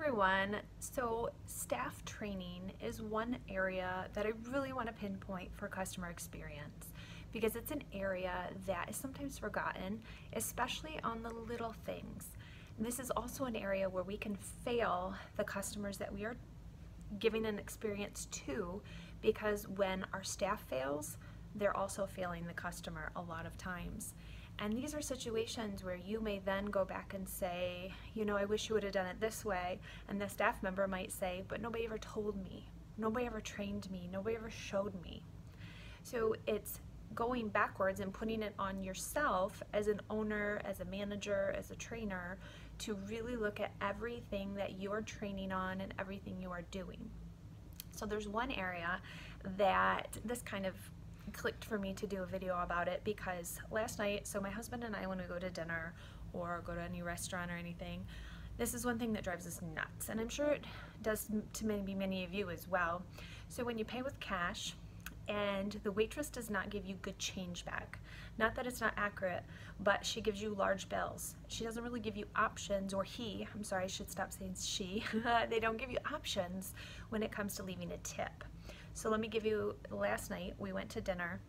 everyone. So staff training is one area that I really want to pinpoint for customer experience because it's an area that is sometimes forgotten, especially on the little things. And this is also an area where we can fail the customers that we are giving an experience to, because when our staff fails, they're also failing the customer a lot of times. And these are situations where you may then go back and say, you know, I wish you would have done it this way. And the staff member might say, but nobody ever told me. Nobody ever trained me. Nobody ever showed me. So it's going backwards and putting it on yourself as an owner, as a manager, as a trainer, to really look at everything that you are training on and everything you are doing. So there's one area that this kind of clicked for me to do a video about it, because last night, so my husband and I, when we go to dinner or go to any restaurant or anything, this is one thing that drives us nuts, and I'm sure it does to maybe many of you as well. So when you pay with cash and the waitress does not give you good change back, not that it's not accurate, but she gives you large bills. She doesn't really give you options, or I'm sorry, I should stop saying she. They don't give you options when it comes to leaving a tip. So let me give you, last night we went to dinner.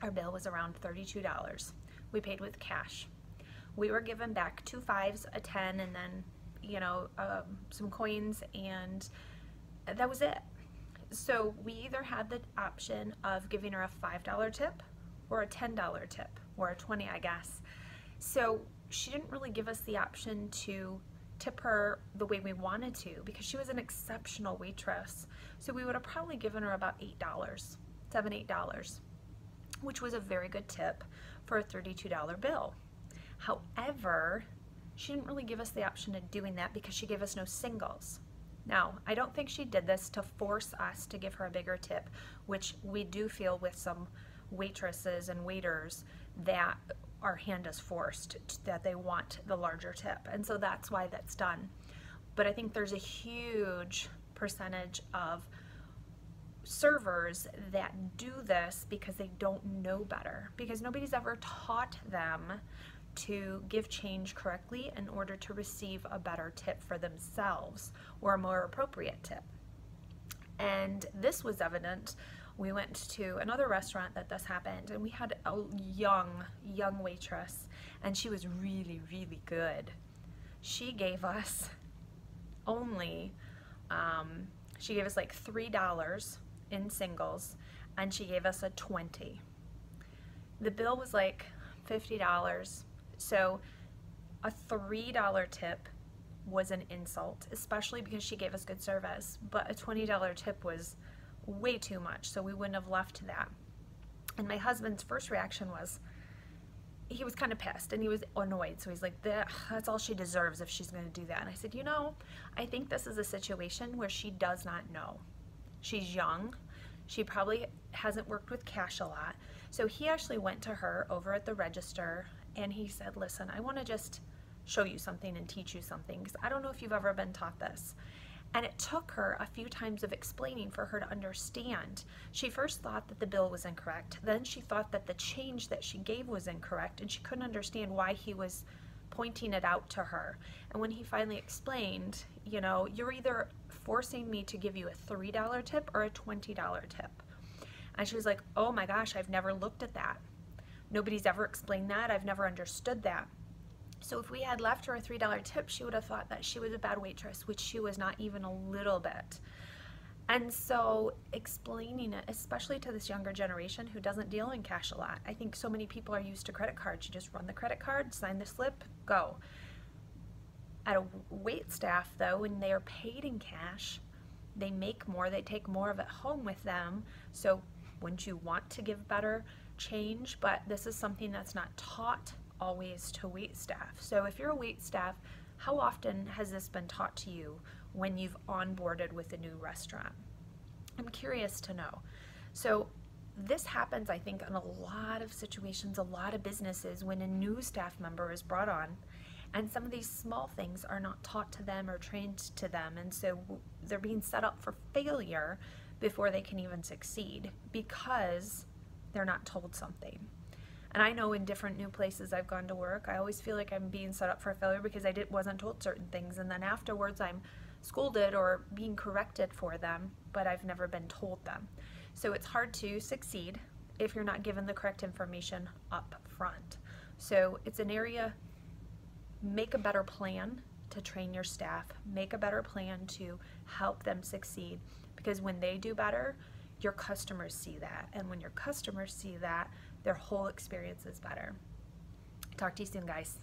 Our bill was around $32. We paid with cash. We were given back 2 5s, a 10, and then, you know, some coins, and that was it. So we either had the option of giving her a $5 tip or a $10 tip, or a 20, I guess. So she didn't really give us the option to tip her the way we wanted to, because she was an exceptional waitress. So we would have probably given her about $8, $7, $8, which was a very good tip for a $32 bill. However, she didn't really give us the option of doing that because she gave us no singles. Now, I don't think she did this to force us to give her a bigger tip, which we do feel with some waitresses and waiters that our hand is forced, that they want the larger tip, and so that's why that's done. But I think there's a huge percentage of servers that do this because they don't know better, because nobody's ever taught them to give change correctly in order to receive a better tip for themselves, or a more appropriate tip. And this was evident. We went to another restaurant that this happened, and we had a young waitress, and she was really, really good. She gave us only, she gave us like $3 in singles, and she gave us a 20. The bill was like $50, so a $3 tip was an insult, especially because she gave us good service, but a $20 tip was way too much, so we wouldn't have left that. And my husband's first reaction was, he was kind of pissed and he was annoyed, so he's like, that's all she deserves if she's going to do that. And I said, you know, I think this is a situation where she does not know. She's young, she probably hasn't worked with cash a lot, so he actually went to her over at the register and he said, listen, I want to just show you something and teach you something, because I don't know if you've ever been taught this. And it took her a few times of explaining for her to understand. She first thought that the bill was incorrect. Then she thought that the change that she gave was incorrect, and she couldn't understand why he was pointing it out to her. And when he finally explained, you know, you're either forcing me to give you a $3 tip or a $20 tip. And she was like, oh my gosh, I've never looked at that. Nobody's ever explained that. I've never understood that. So if we had left her a $3 tip, she would have thought that she was a bad waitress, which she was not even a little bit. And so explaining it, especially to this younger generation who doesn't deal in cash a lot. I think so many people are used to credit cards. You just run the credit card, sign the slip, go. At a wait staff though, when they are paid in cash, they make more, they take more of it home with them. So wouldn't you want to give better change? But this is something that's not taught always to wait staff. So if you're a wait staff, how often has this been taught to you when you've onboarded with a new restaurant? I'm curious to know. So this happens, I think, in a lot of situations, a lot of businesses, when a new staff member is brought on, and some of these small things are not taught to them or trained to them, and so they're being set up for failure before they can even succeed because they're not told something. And I know in different new places I've gone to work, I always feel like I'm being set up for failure because I wasn't told certain things, and then afterwards I'm scolded or being corrected for them, but I've never been told them. So it's hard to succeed if you're not given the correct information up front. So it's an area, make a better plan to train your staff, make a better plan to help them succeed, because when they do better, your customers see that, and when your customers see that, their whole experience is better. Talk to you soon, guys.